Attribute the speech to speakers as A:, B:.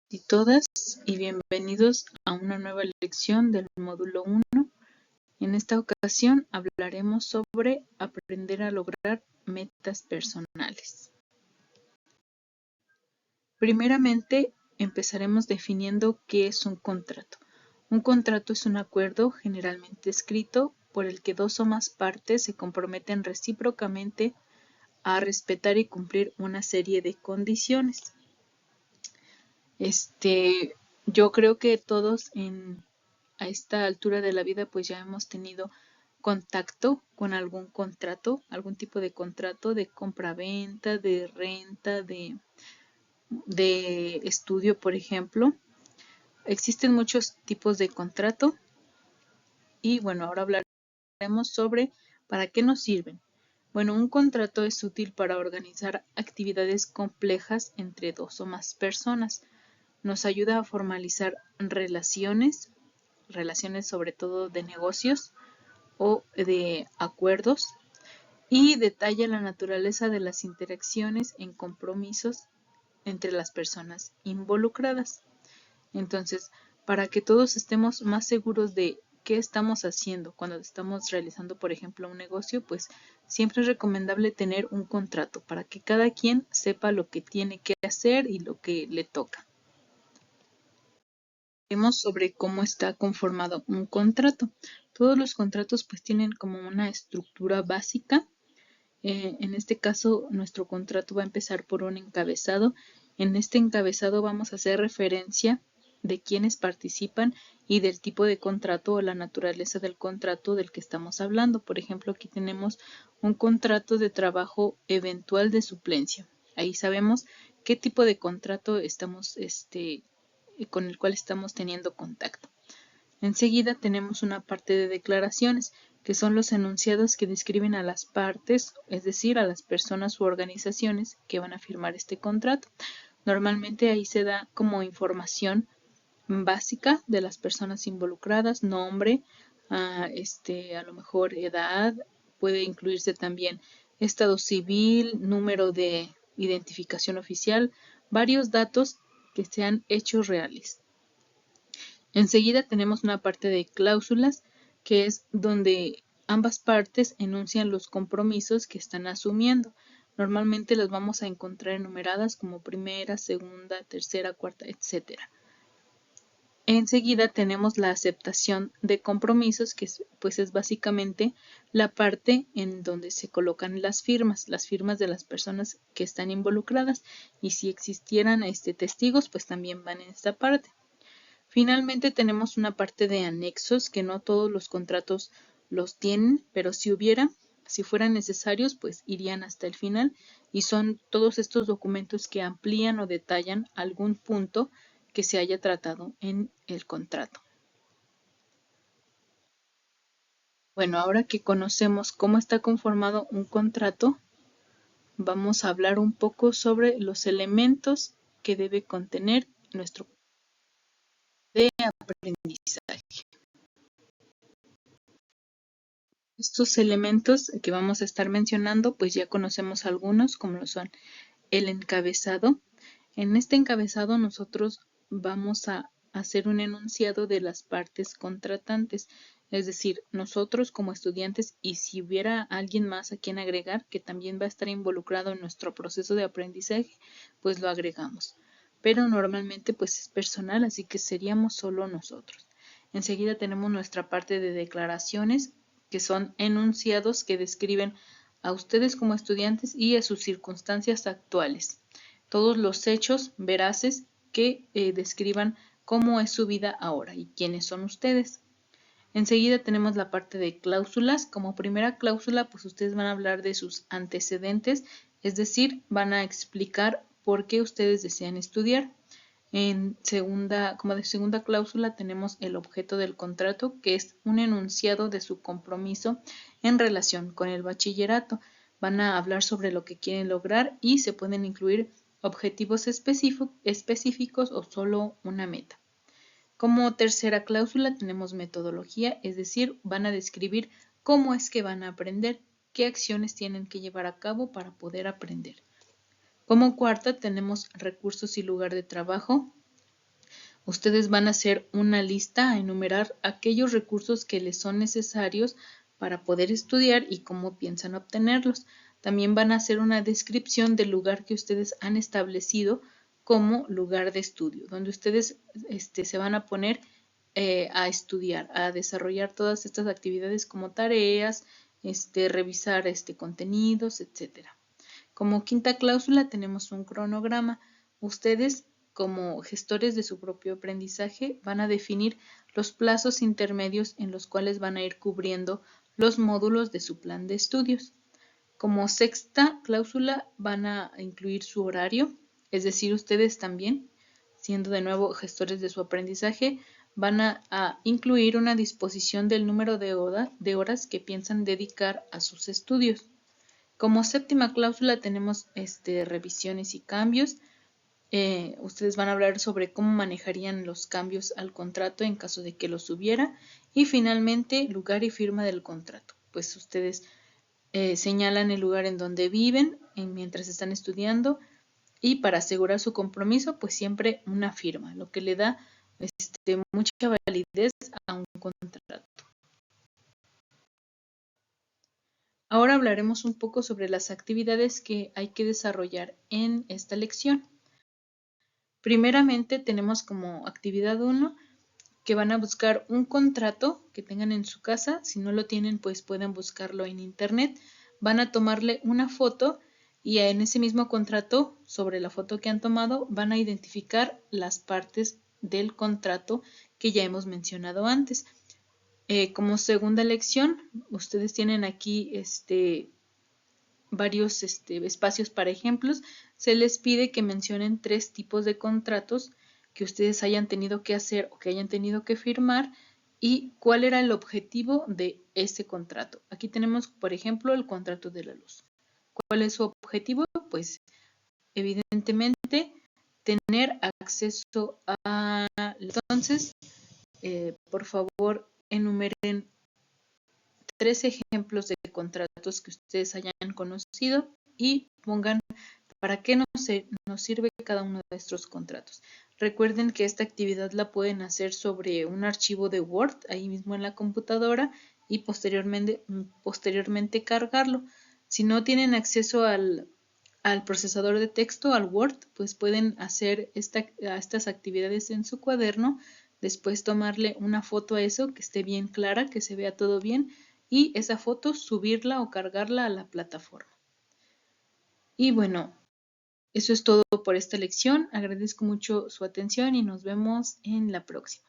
A: Y todas y bienvenidos a una nueva lección del módulo 1. En esta ocasión hablaremos sobre aprender a lograr metas personales. Primeramente, empezaremos definiendo qué es un contrato. Un contrato es un acuerdo generalmente escrito por el que dos o más partes se comprometen recíprocamente a respetar y cumplir una serie de condiciones. Yo creo que todos a esta altura de la vida pues ya hemos tenido contacto con algún contrato, algún tipo de contrato de compra-venta, de renta, de estudio, por ejemplo. Existen muchos tipos de contrato y bueno, ahora hablaremos sobre para qué nos sirven. Bueno, un contrato es útil para organizar actividades complejas entre dos o más personas. Nos ayuda a formalizar relaciones sobre todo de negocios o de acuerdos, y detalla la naturaleza de las interacciones en compromisos entre las personas involucradas. Entonces, para que todos estemos más seguros de qué estamos haciendo cuando estamos realizando, por ejemplo, un negocio, pues siempre es recomendable tener un contrato para que cada quien sepa lo que tiene que hacer y lo que le toca. Hablemos sobre cómo está conformado un contrato. Todos los contratos pues tienen como una estructura básica. En este caso, nuestro contrato va a empezar por un encabezado. En este encabezado vamos a hacer referencia de quiénes participan y del tipo de contrato o la naturaleza del contrato del que estamos hablando. Por ejemplo, aquí tenemos un contrato de trabajo eventual de suplencia. Ahí sabemos qué tipo de contrato estamos con el cual estamos teniendo contacto. Enseguida tenemos una parte de declaraciones, que son los enunciados que describen a las partes, es decir, a las personas u organizaciones que van a firmar este contrato. Normalmente ahí se da como información básica de las personas involucradas, nombre, a lo mejor edad, puede incluirse también estado civil, número de identificación oficial, varios datos que sean hechos reales. Enseguida tenemos una parte de cláusulas, que es donde ambas partes enuncian los compromisos que están asumiendo. Normalmente las vamos a encontrar enumeradas como primera, segunda, tercera, cuarta, etc. Enseguida tenemos la aceptación de compromisos, que pues es básicamente la parte en donde se colocan las firmas de las personas que están involucradas, y si existieran testigos, pues también van en esta parte. Finalmente tenemos una parte de anexos, que no todos los contratos los tienen, pero si fueran necesarios, pues irían hasta el final, y son todos estos documentos que amplían o detallan algún punto que se haya tratado en el contrato. Bueno, ahora que conocemos cómo está conformado un contrato, vamos a hablar un poco sobre los elementos que debe contener nuestro de aprendizaje. Estos elementos que vamos a estar mencionando, pues ya conocemos algunos, como lo son el encabezado. En este encabezado nosotros vamos a hacer un enunciado de las partes contratantes, es decir, nosotros como estudiantes, y si hubiera alguien más a quien agregar que también va a estar involucrado en nuestro proceso de aprendizaje, pues lo agregamos. Pero normalmente pues es personal, así que seríamos solo nosotros. Enseguida tenemos nuestra parte de declaraciones, que son enunciados que describen a ustedes como estudiantes y a sus circunstancias actuales. Todos los hechos veraces que describan cómo es su vida ahora y quiénes son ustedes. Enseguida tenemos la parte de cláusulas. Como primera cláusula, pues ustedes van a hablar de sus antecedentes, es decir, van a explicar por qué ustedes desean estudiar. Como de segunda cláusula tenemos el objeto del contrato, que es un enunciado de su compromiso en relación con el bachillerato. Van a hablar sobre lo que quieren lograr y se pueden incluir objetivos específicos o solo una meta. Como tercera cláusula tenemos metodología, es decir, van a describir cómo es que van a aprender, qué acciones tienen que llevar a cabo para poder aprender. Como cuarta tenemos recursos y lugar de trabajo, Ustedes van a hacer una lista a enumerar aquellos recursos que les son necesarios para poder estudiar y cómo piensan obtenerlos. También van a hacer una descripción del lugar que ustedes han establecido como lugar de estudio, donde ustedes se van a poner a estudiar, a desarrollar todas estas actividades como tareas, revisar contenidos, etcétera. Como quinta cláusula tenemos un cronograma. Ustedes, como gestores de su propio aprendizaje, van a definir los plazos intermedios en los cuales van a ir cubriendo los módulos de su plan de estudios. Como sexta cláusula van a incluir su horario, es decir, ustedes también, siendo de nuevo gestores de su aprendizaje, van a incluir una disposición del número de horas que piensan dedicar a sus estudios. Como séptima cláusula tenemos revisiones y cambios. Ustedes van a hablar sobre cómo manejarían los cambios al contrato en caso de que los hubiera. Y finalmente, lugar y firma del contrato. Pues ustedes señalan el lugar en donde viven mientras están estudiando y para asegurar su compromiso, pues siempre una firma, lo que le da mucha validez a un contrato. Ahora hablaremos un poco sobre las actividades que hay que desarrollar en esta lección. Primeramente tenemos como actividad 1 que van a buscar un contrato que tengan en su casa. Si no lo tienen, pues pueden buscarlo en internet. Van a tomarle una foto y en ese mismo contrato, sobre la foto que han tomado, van a identificar las partes del contrato que ya hemos mencionado antes. Como segunda lección, ustedes tienen aquí varios espacios para ejemplos. Se les pide que mencionen 3 tipos de contratos que ustedes hayan tenido que hacer o que hayan tenido que firmar y cuál era el objetivo de ese contrato. Aquí tenemos, por ejemplo, el contrato de la luz. ¿Cuál es su objetivo? Pues evidentemente tener acceso a... Entonces, por favor, enumeren 3 ejemplos de contratos que ustedes hayan conocido y pongan para qué nos sirve cada uno de estos contratos. Recuerden que esta actividad la pueden hacer sobre un archivo de Word, ahí mismo en la computadora, y posteriormente cargarlo. Si no tienen acceso al procesador de texto, al Word, pues pueden hacer estas actividades en su cuaderno, después tomarle una foto a eso, que esté bien clara, que se vea todo bien, y esa foto subirla o cargarla a la plataforma. Y bueno, eso es todo por esta lección. Agradezco mucho su atención y nos vemos en la próxima.